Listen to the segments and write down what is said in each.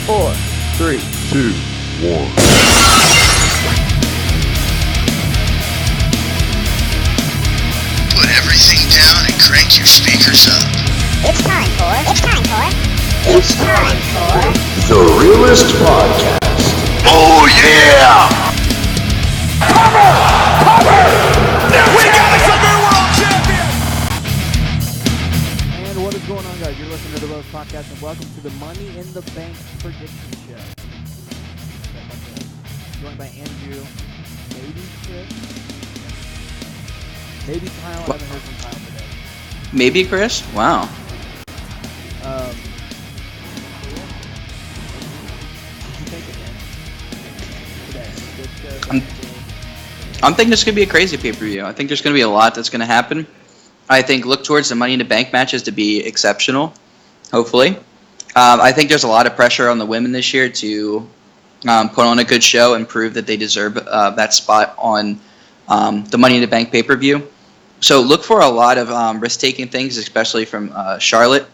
4, 3, 2, 1. Put everything down and crank your speakers up. It's time for The Realest Podcast. Oh yeah! We got us a new world champion! And what is going on, guys? You're listening to the Realest Podcast, and welcome to the Money in the Bank prediction show. Joined by Andrew, maybe Chris, maybe Kyle. I haven't heard from Kyle today. Maybe Chris? Wow. What did you think again today? Good show. I'm thinking this could be a crazy pay-per-view. I think there's going to be a lot that's going to happen. I think look towards the Money in the Bank matches to be exceptional, hopefully. I think there's a lot of pressure on the women this year to put on a good show and prove that they deserve that spot on the Money in the Bank pay-per-view. So look for a lot of risk-taking things, especially from Charlotte.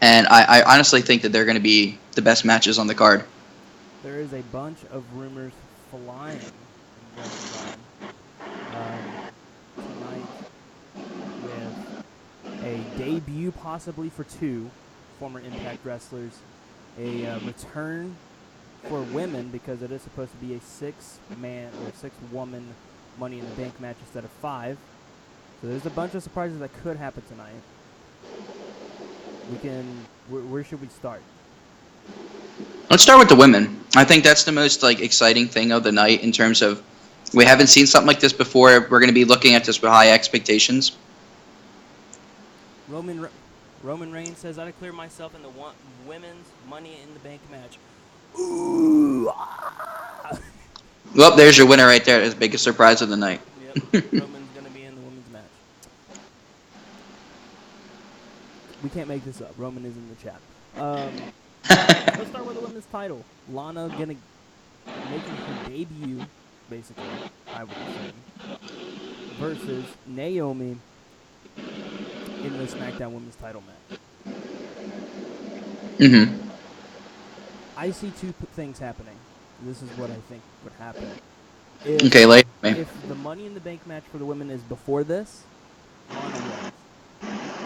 And I honestly think that they're going to be the best matches on the card. There is a bunch of rumors flying tonight with a debut possibly for two former Impact wrestlers, a return for women because it is supposed to be a six-man or six-woman Money in the Bank match instead of five. So there's a bunch of surprises that could happen tonight. Where should we start? Let's start with the women. I think that's the most exciting thing of the night in terms of we haven't seen something like this before. We're going to be looking at this with high expectations. Roman Reigns says, I declare myself in the women's Money in the Bank match. Ooh! Ah. Well, there's your winner right there. That's the biggest surprise of the night. Yep, Roman's going to be in the women's match. We can't make this up. Roman is in the chat. Let's start with the women's title. Lana making her debut, basically, I would assume, versus Naomi in the SmackDown Women's title match. Mm-hmm. I see two things happening. This is what I think would happen. Okay, late. If the Money in the Bank match for the women is before this, Lana wins.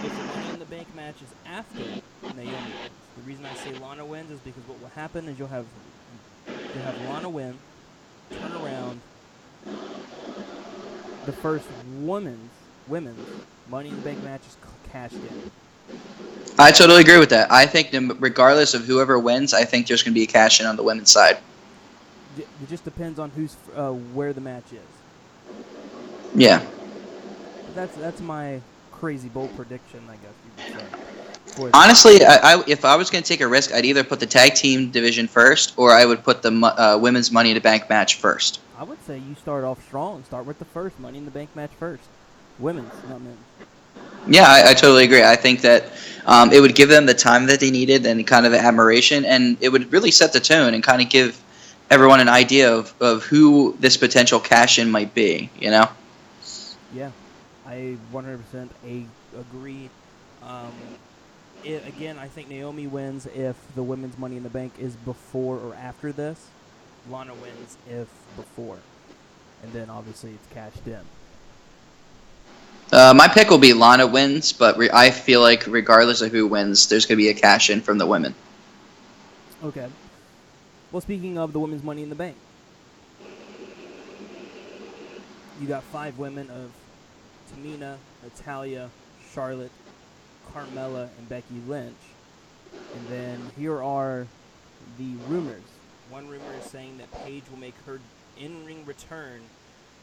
If the Money in the Bank match is after, Naomi wins. The reason I say Lana wins is because what will happen is you'll have Lana win, turn around, the first women's Money in the Bank match is cashed in. I totally agree with that. I think regardless of whoever wins, I think there's going to be a cash in on the women's side. It just depends on where the match is. Yeah. That's my crazy bold prediction, I guess you could say. Honestly, if I was going to take a risk, I'd either put the tag team division first, or I would put the women's Money in the Bank match first. I would say you start off strong. Start with the first Money in the Bank match first. Women's, not men's. Yeah, I totally agree. I think that it would give them the time that they needed and kind of admiration, and it would really set the tone and kind of give everyone an idea of who this potential cash-in might be, you know? Yeah, I 100% agree. Again, I think Naomi wins if the women's Money in the Bank is before or after this. Lana wins if before. And then, obviously, it's cashed in. My pick will be Lana wins, but I feel like regardless of who wins, there's going to be a cash-in from the women. Okay. Well, speaking of the women's Money in the Bank, you got 5 women of Tamina, Natalya, Charlotte, Carmella, and Becky Lynch. And then here are the rumors. One rumor is saying that Paige will make her in-ring return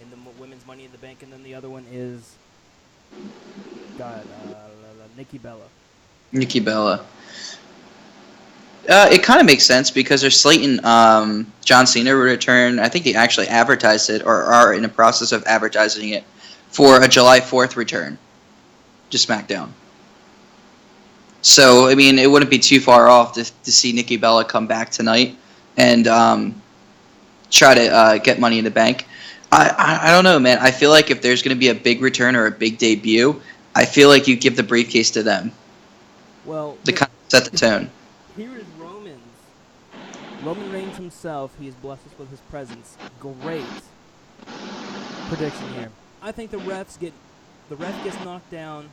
in the women's Money in the Bank, and then the other one is Nikki Bella. Nikki Bella. It kind of makes sense because they're slating John Cena to return. I think they actually advertised it or are in the process of advertising it for a July 4th return to SmackDown. So, I mean, it wouldn't be too far off to see Nikki Bella come back tonight and try to get Money in the Bank. I don't know, man. I feel like if there's going to be a big return or a big debut, I feel like you give the briefcase to them. Well, to kind of set the tone. Here is Roman's Roman Reigns himself, he has blessed us with his presence. Great prediction here. I think the ref gets knocked down.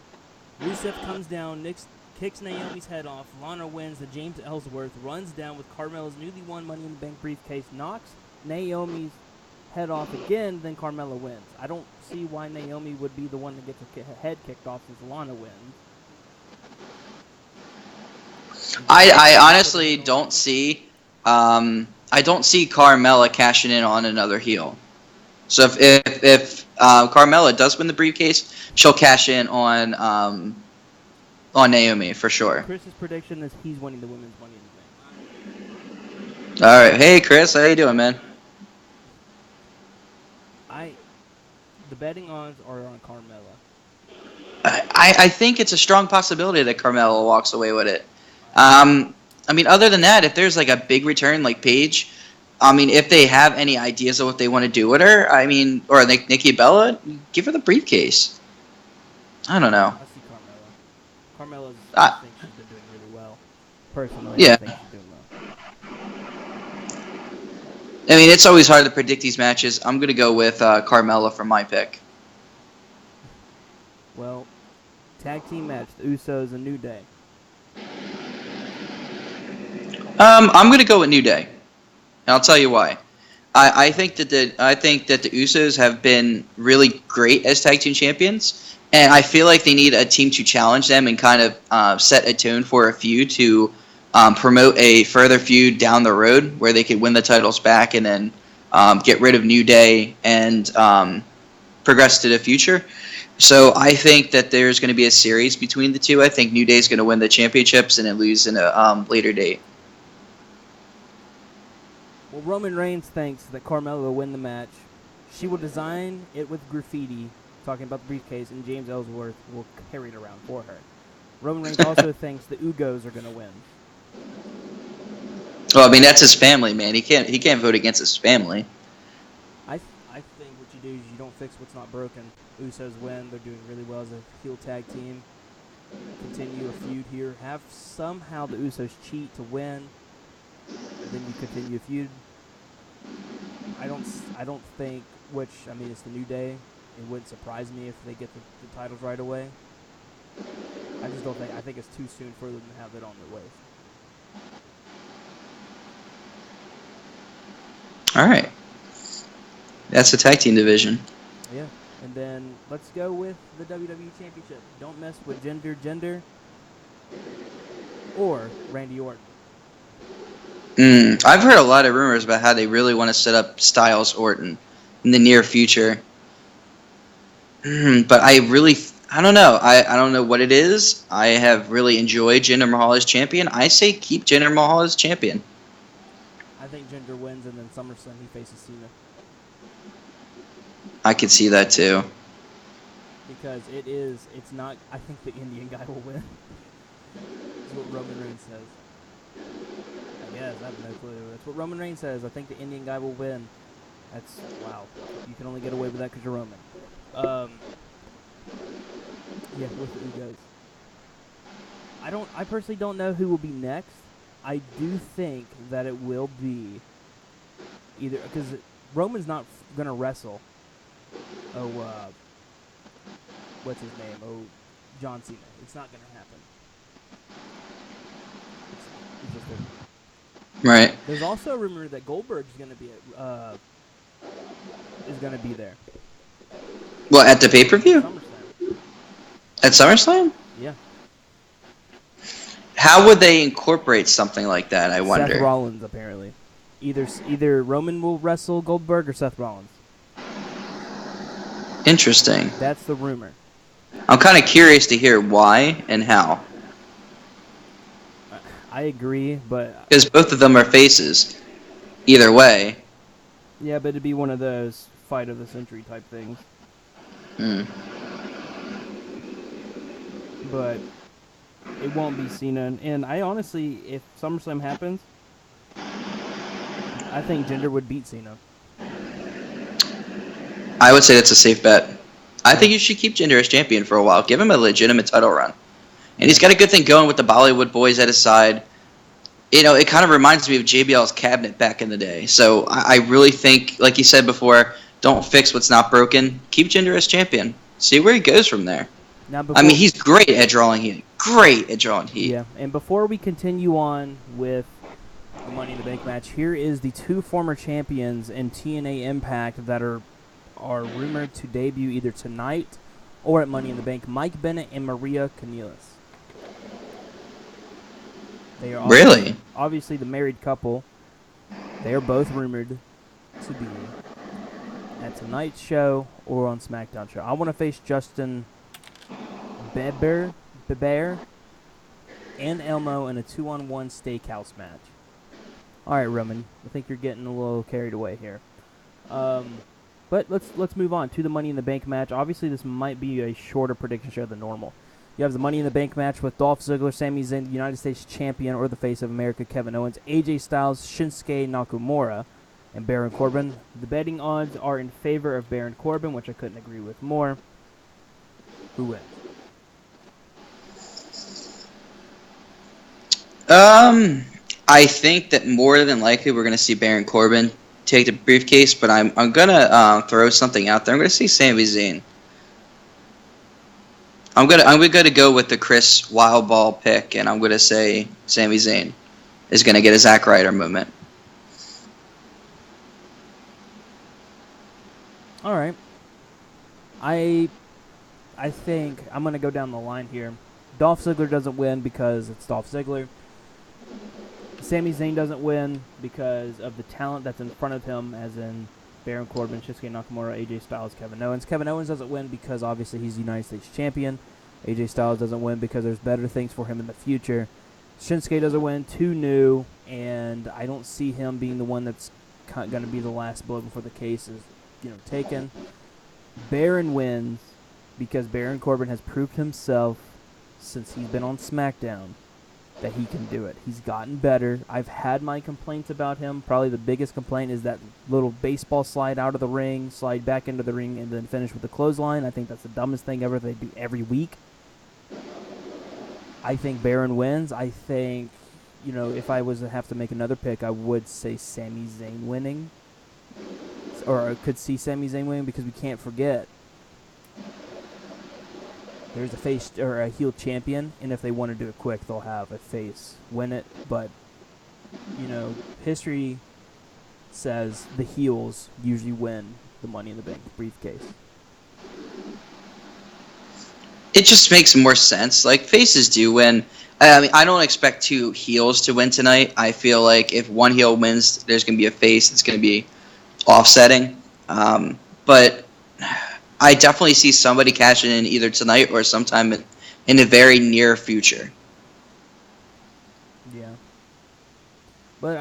Rusev comes down, kicks Naomi's head off. Lana wins. The James Ellsworth runs down with Carmella's newly won Money in the Bank briefcase, knocks Naomi's head off again, then Carmella wins. I don't see why Naomi would be the one to get her head kicked off since Lana wins. I honestly don't see. I don't see Carmella cashing in on another heel. So if Carmella does win the briefcase, she'll cash in on Naomi for sure. Chris's prediction is he's winning the women's Money in the Bank. All right, hey Chris, how you doing, man? The betting odds are on Carmella. I think it's a strong possibility that Carmella walks away with it. I mean, other than that, if there's like a big return like Paige, I mean, if they have any ideas of what they want to do with her, I mean, or like Nikki Bella, give her the briefcase. I don't know. I see Carmella. I think she's been doing really well. Personally, yeah. I think she's doing well. I mean, it's always hard to predict these matches. I'm going to go with Carmella for my pick. Well, tag team match, the Usos and New Day. I'm going to go with New Day. And I'll tell you why. I think that the Usos have been really great as tag team champions, and I feel like they need a team to challenge them and kind of set a tone for a feud to promote a further feud down the road where they could win the titles back and then get rid of New Day and progress to the future. So I think that there's going to be a series between the two. I think New Day is going to win the championships and then lose in a later date. Well, Roman Reigns thinks that Carmella will win the match. She will design it with graffiti, talking about the briefcase, and James Ellsworth will carry it around for her. Roman Reigns also thinks the Ugos are going to win. Well, I mean, that's his family, man. He can't vote against his family. I think what you do is you don't fix what's not broken. Usos win. They're doing really well as a heel tag team. Continue a feud here. Have somehow the Usos cheat to win. Then you continue a feud. I don't think, which, I mean, it's the New Day. It wouldn't surprise me if they get the titles right away. I just don't think, I think it's too soon for them to have it on their waist. All right. That's the tag team division. Yeah. And then let's go with the WWE Championship. Don't mess with Gender, or Randy Orton. I've heard a lot of rumors about how they really want to set up Styles Orton in the near future. But I don't know. I don't know what it is. I have really enjoyed Jinder Mahal as champion. I say keep Jinder Mahal as champion. I think Jinder wins, and then SummerSlam he faces Cena. I could see that too. Because it's not, I think the Indian guy will win. That's what Roman Reigns says. I guess, I have no clue. That's what Roman Reigns says. I think the Indian guy will win. That's, wow. You can only get away with that because you're Roman. Yeah, with the Ugos. I personally don't know who will be next. I do think that it will be either, because Roman's not going to wrestle. What's his name? John Cena. It's not going to happen. It's just Right. There's also a rumor that Goldberg is going to be there. Well, at the pay-per-view? SummerSlam. At SummerSlam? Yeah. How would they incorporate something like that, I wonder? Seth Rollins, apparently. Either Roman will wrestle Goldberg or Seth Rollins. Interesting. That's the rumor. I'm kind of curious to hear why and how. I agree, but... Because both of them are faces. Either way. Yeah, but it'd be one of those fight of the century type things. But it won't be Cena. And I honestly, if SummerSlam happens, I think Jinder would beat Cena. I would say that's a safe bet. I think you should keep Jinder as champion for a while. Give him a legitimate title run. And he's got a good thing going with the Bollywood boys at his side. it kind of reminds me of JBL's cabinet back in the day. So I really think, like you said before, don't fix what's not broken. Keep Jinder as champion. See where he goes from there. Now I mean, before he's great at drawing heat. Great at drawing heat. Yeah, and before we continue on with the Money in the Bank match, here is the two former champions in TNA Impact that are rumored to debut either tonight or at Money in the Bank: Mike Bennett and Maria Kanellis. They are Really? obviously the married couple. They are both rumored to be at tonight's show or on SmackDown show. I want to face Justin Bieber and Elmo in a 2-on-1 steakhouse match. All right, Roman, I think you're getting a little carried away here. But let's move on to the Money in the Bank match. Obviously, this might be a shorter prediction show than normal. You have the Money in the Bank match with Dolph Ziggler, Sami Zayn, the United States Champion, or the face of America, Kevin Owens, AJ Styles, Shinsuke Nakamura, and Baron Corbin. The betting odds are in favor of Baron Corbin, which I couldn't agree with more. Who wins? I think that more than likely we're going to see Baron Corbin take the briefcase, but I'm going to throw something out there. I'm going to see Sami Zayn. I'm gonna go with the Chris Wildball pick, and I'm gonna say Sami Zayn is gonna get a Zack Ryder moment. All right. I think I'm going to go down the line here. Dolph Ziggler doesn't win because it's Dolph Ziggler. Sami Zayn doesn't win because of the talent that's in front of him, as in Baron Corbin, Shinsuke Nakamura, AJ Styles, Kevin Owens. Kevin Owens doesn't win because obviously he's the United States Champion. AJ Styles doesn't win because there's better things for him in the future. Shinsuke doesn't win, too new, and I don't see him being the one that's going to be the last blow before the case is taken. Baron wins because Baron Corbin has proved himself since he's been on SmackDown that he can do it. He's gotten better. I've had my complaints about him. Probably the biggest complaint is that little baseball slide out of the ring, slide back into the ring, and then finish with a clothesline. I think that's the dumbest thing ever they do every week. I think Baron wins. I think, if I was to have to make another pick, I would say Sami Zayn winning. Or I could see Sami Zayn winning because we can't forget there's a face or a heel champion, and if they want to do it quick, they'll have a face win it. But, history says the heels usually win the Money in the Bank briefcase. It just makes more sense. Like, faces do win. I mean, I don't expect two heels to win tonight. I feel like if one heel wins, there's going to be a face. It's going to be offsetting. But I definitely see somebody cashing in either tonight or sometime in the very near future. Yeah. But,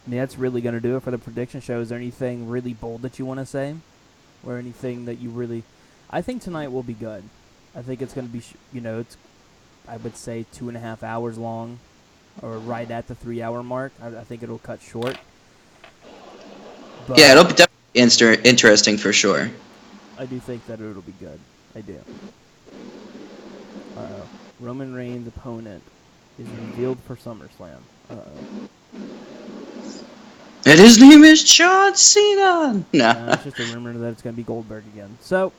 that's really going to do it for the prediction show. Is there anything really bold that you want to say? Or anything that you really... I think tonight will be good. I think it's going to be, it's, I would say 2.5 hours long, or right at the 3-hour mark. I think it'll cut short. But yeah, it'll be definitely interesting for sure. I do think that it'll be good. I do. Roman Reigns' opponent is revealed for SummerSlam. And his name is John Cena. No. It's just a rumor that it's going to be Goldberg again. So,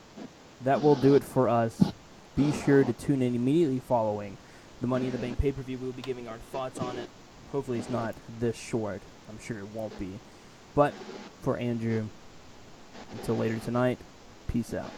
that will do it for us. Be sure to tune in immediately following the Money in the Bank pay-per-view. We'll be giving our thoughts on it. Hopefully it's not this short. I'm sure it won't be. But for Andrew, until later tonight, peace out.